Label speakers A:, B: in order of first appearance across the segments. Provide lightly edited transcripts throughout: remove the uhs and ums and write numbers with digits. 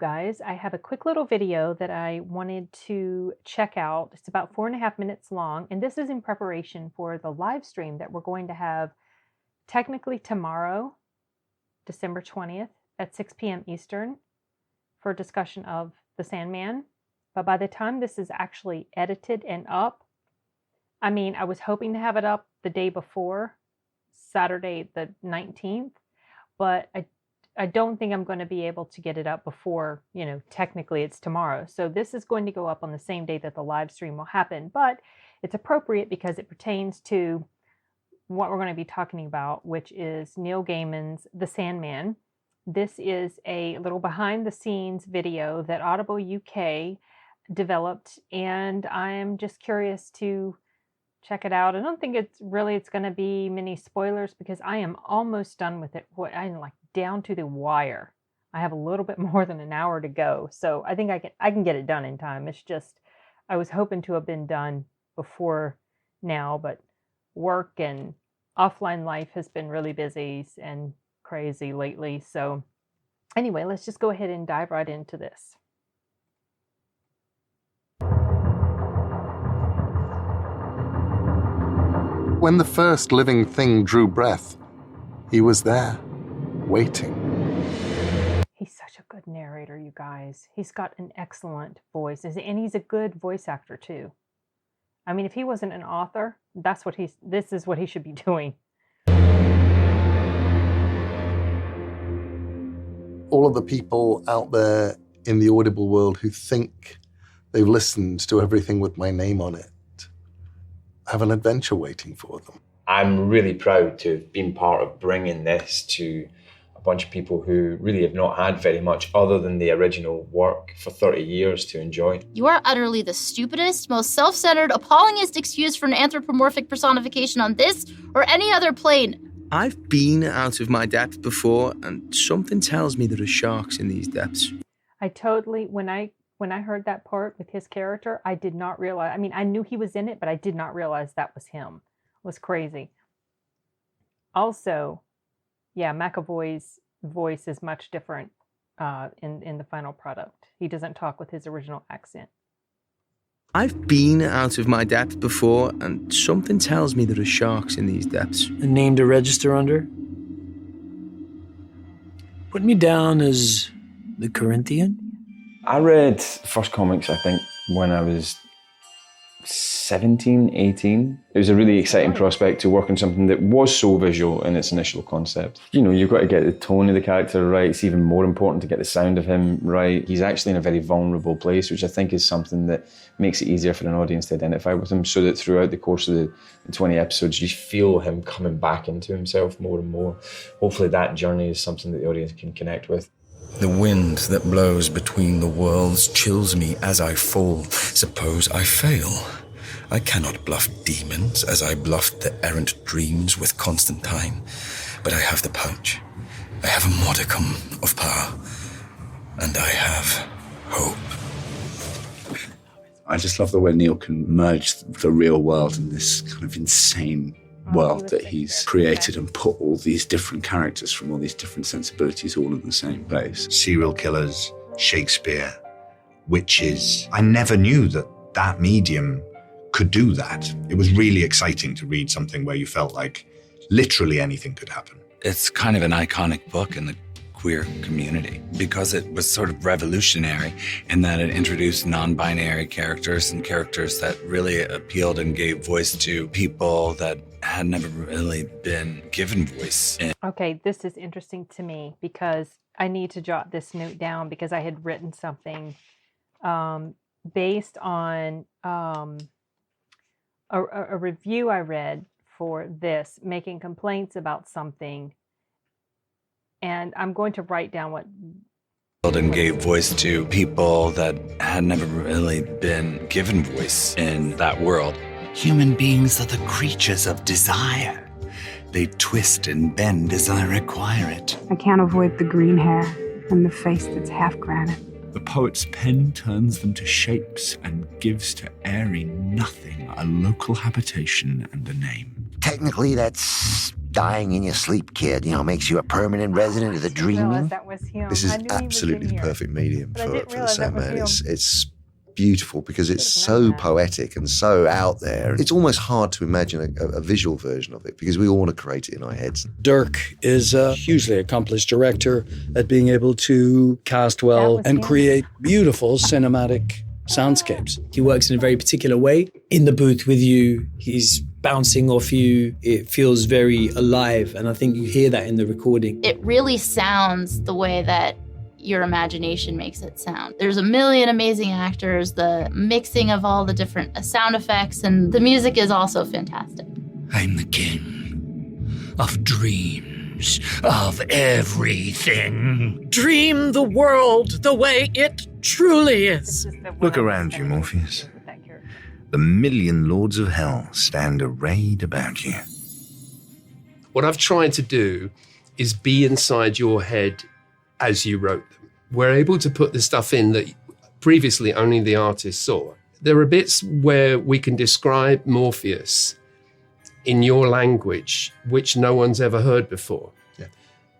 A: guys. I have a quick little video that I wanted to check out. It's about 4.5 minutes long, and this is in preparation for the live stream that we're going to have technically tomorrow, December 20th at 6 p.m. Eastern for a discussion of the Sandman. But by the time this is actually edited and up, I mean, I was hoping to have it up the day before, Saturday the 19th, but I don't think I'm going to be able to get it up before, technically it's tomorrow. So this is going to go up on the same day that the live stream will happen, but it's appropriate because it pertains to what we're going to be talking about, which is Neil Gaiman's The Sandman. This is a little behind the scenes video that Audible UK developed, and I'm just curious to check it out. I don't think it's going to be many spoilers because I am almost done with it. I'm like down to the wire. I have a little bit more than an hour to go, so I think I can get it done in time. It's just I was hoping to have been done before now, but work and offline life has been really busy and crazy lately. So anyway, let's just go ahead and dive right into this.
B: When the first living thing drew breath, he was there, waiting.
A: He's such a good narrator, you guys. He's got an excellent voice, and he's a good voice actor too. I mean, if he wasn't an author, this is what he should be doing.
B: All of the people out there in the Audible world who think they've listened to everything with my name on it have an adventure waiting for them.
C: I'm really proud to have been part of bringing this to a bunch of people who really have not had very much other than the original work for 30 years to enjoy.
D: You are utterly the stupidest, most self-centered, appallingest excuse for an anthropomorphic personification on this or any other plane.
E: I've been out of my depth before, and something tells me there are sharks in these depths.
A: I totally, when I heard that part with his character, I did not realize, I mean, I knew he was in it, but I did not realize that was him. It was crazy. Also, yeah, McAvoy's voice is much different in the final product. He doesn't talk with his original accent.
E: I've been out of my depth before, and something tells me there are sharks in these depths.
F: A name to register under? Put me down as the Corinthian?
C: I read first comics, I think, when I was 17, 18. It was a really exciting prospect to work on something that was so visual in its initial concept. You've got to get the tone of the character right. It's even more important to get the sound of him right. He's actually in a very vulnerable place, which I think is something that makes it easier for an audience to identify with him, so that throughout the course of the 20 episodes, you feel him coming back into himself more and more. Hopefully that journey is something that the audience can connect with.
G: The wind that blows between the worlds chills me as I fall. Suppose I fail. I cannot bluff demons as I bluffed the errant dreams with Constantine. But I have the pouch. I have a modicum of power. And I have hope.
H: I just love the way Neil can merge the real world and this kind of insane world that he's created and put all these different characters from all these different sensibilities all in the same place.
I: Serial killers, Shakespeare, witches. I never knew that medium could do that. It was really exciting to read something where you felt like literally anything could happen.
G: It's kind of an iconic book in the queer community because it was sort of revolutionary in that it introduced non-binary characters and characters that really appealed and gave voice to people that had never really been given voice.
A: Okay, this is interesting to me because I need to jot this note down because I had written something based on a review I read for this, making complaints about something. And I'm going to write down what...
G: And gave voice to people that had never really been given voice in that world. Human beings are the creatures of desire. They twist and bend as I require it.
J: I can't avoid the green hair and the face that's half granite.
H: The poet's pen turns them to shapes and gives to airy nothing a local habitation and a name.
K: Technically, that's dying in your sleep, kid. Makes you a permanent resident of the dreaming.
A: That was him.
L: This is absolutely the perfect medium for the Sandman. It's beautiful because it's so poetic and so out there. It's almost hard to imagine a visual version of it because we all want to create it in our heads.
F: Dirk is a hugely accomplished director at being able to cast well and create beautiful cinematic soundscapes.
M: He works in a very particular way. In the booth with you, he's bouncing off you. It feels very alive, and I think you hear that in the recording.
D: It really sounds the way that your imagination makes it sound. There's a million amazing actors, the mixing of all the different sound effects, and the music is also fantastic.
N: I'm the king of dreams, of everything.
O: Dream the world the way it truly is.
I: Look around you, Morpheus. The million lords of hell stand arrayed about you.
P: What I've tried to do is be inside your head as you wrote them. We're able to put the stuff in that previously only the artist saw. There are bits where we can describe Morpheus in your language, which no one's ever heard before. Yeah.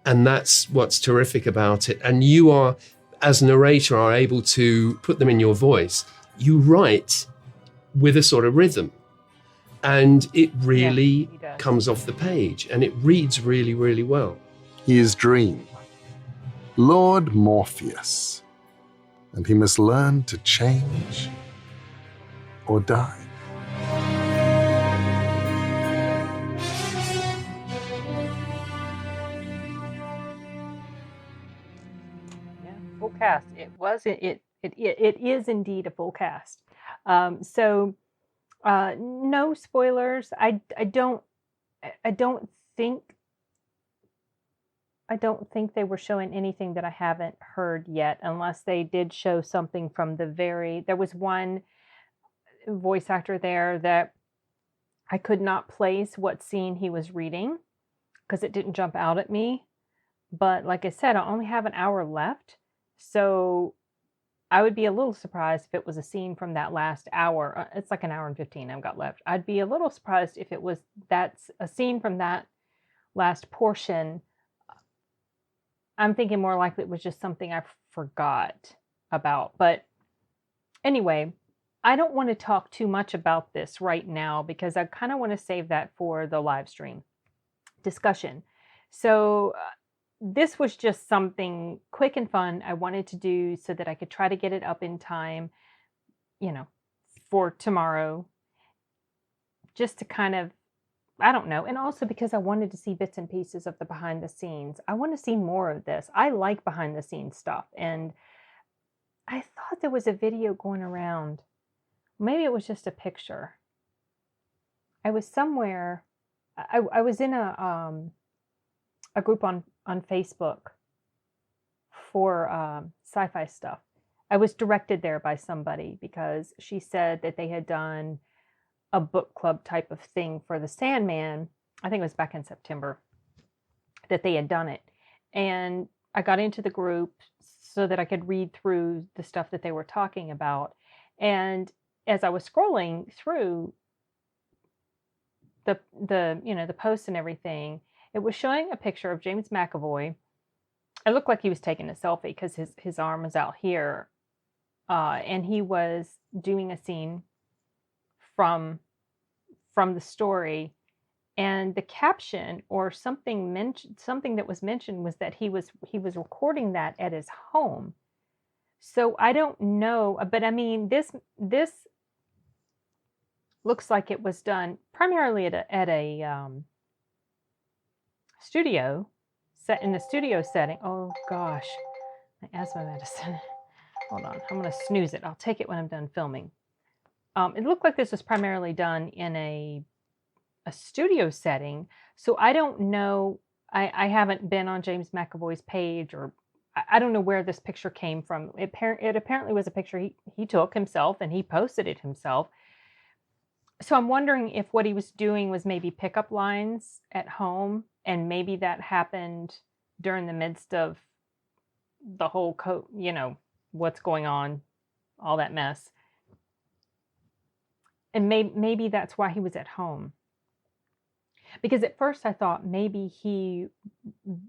P: And that's what's terrific about it. And you are, as narrator, are able to put them in your voice. You write with a sort of rhythm. And it really comes off the page. And it reads really, really well.
B: He is Dream, Lord Morpheus, and he must learn to change or die.
A: Yeah, full cast. It is indeed a full cast. So no spoilers. I don't think they were showing anything that I haven't heard yet, unless they did show something from there was one voice actor there that I could not place what scene he was reading because it didn't jump out at me. But like I said, I only have an hour left. So I would be a little surprised if it was a scene from that last hour. It's like an hour and 15 I've got left. I'd be a little surprised if that's a scene from that last portion. I'm thinking more likely it was just something I forgot about. But anyway, I don't want to talk too much about this right now because I kind of want to save that for the live stream discussion. So this was just something quick and fun I wanted to do so that I could try to get it up in time, for tomorrow. Just to kind of, I don't know. And also because I wanted to see bits and pieces of the behind the scenes. I want to see more of this. I like behind the scenes stuff. And I thought there was a video going around. Maybe it was just a picture. I was somewhere. I was in a group on Facebook for sci-fi stuff. I was directed there by somebody because she said that they had done a book club type of thing for the Sandman. I think it was back in September that they had done it. And I got into the group so that I could read through the stuff that they were talking about. And as I was scrolling through the posts and everything, it was showing a picture of James McAvoy. It looked like he was taking a selfie because his arm was out here. And he was doing a scene from the story, and the caption or something that was mentioned was that he was recording that at his home. So I don't know, but I mean this looks like it was done primarily at a studio set in the studio setting. Oh gosh, my asthma medicine. Hold on, I'm gonna snooze it. I'll take it when I'm done filming. It looked like this was primarily done in a studio setting. So I don't know. I haven't been on James McAvoy's page, or I don't know where this picture came from. It apparently was a picture he took himself and he posted it himself. So I'm wondering if what he was doing was maybe pickup lines at home, and maybe that happened during the midst of the whole what's going on, all that mess. And maybe that's why he was at home. Because at first I thought maybe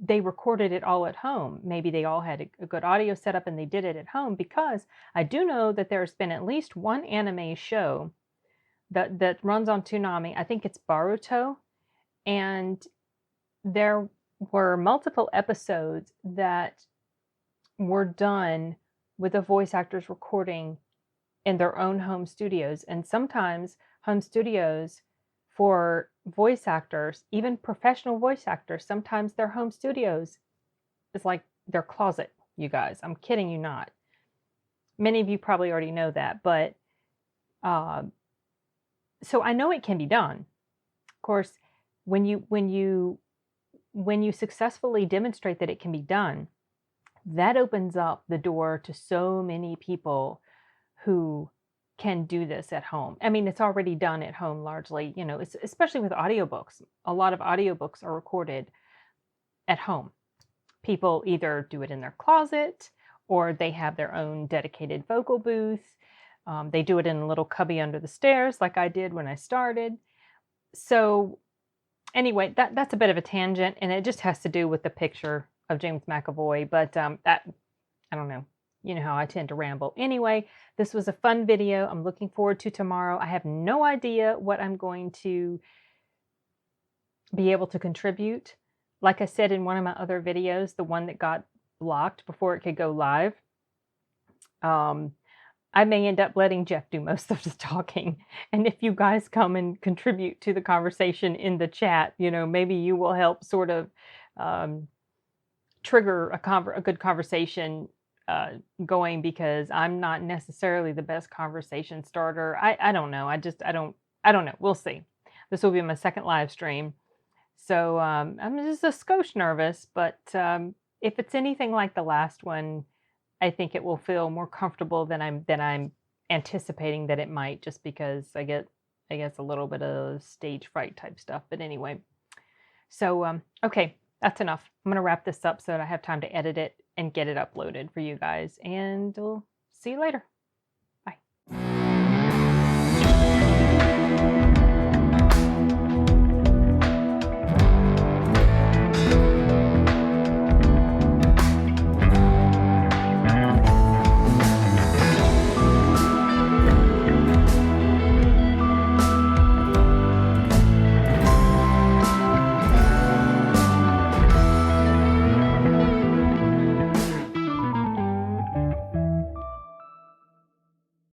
A: they recorded it all at home. Maybe they all had a good audio setup and they did it at home, because I do know that there's been at least one anime show that runs on Toonami. I think it's Boruto. And there were multiple episodes that were done with the voice actors recording in their own home studios. And sometimes home studios for voice actors, even professional voice actors, sometimes their home studios is like their closet, you guys. I'm kidding you not. Many of you probably already know that, but so I know it can be done. Of course, when you successfully demonstrate that it can be done, that opens up the door to so many people who can do this at home. I mean, it's already done at home largely, you know, especially with audiobooks. A lot of audiobooks are recorded at home. People either do it in their closet or they have their own dedicated vocal booth. They do it in a little cubby under the stairs like I did when I started. So anyway, that's a bit of a tangent, and it just has to do with the picture of James McAvoy. But that, I don't know. You know how I tend to ramble. Anyway, this was a fun video. I'm looking forward to tomorrow. I have no idea what I'm going to be able to contribute. Like I said in one of my other videos, the one that got blocked before it could go live, I may end up letting Jeff do most of the talking. And if you guys come and contribute to the conversation in the chat, you know, maybe you will help sort of trigger a good conversation going, because I'm not necessarily the best conversation starter. I don't know. I don't know. We'll see. This will be my second live stream. So I'm just a skosh nervous, but if it's anything like the last one, I think it will feel more comfortable than I'm anticipating that it might, just because I guess a little bit of stage fright type stuff. But anyway, so okay, that's enough. I'm gonna wrap this up so that I have time to edit it and get it uploaded for you guys, and we'll see you later.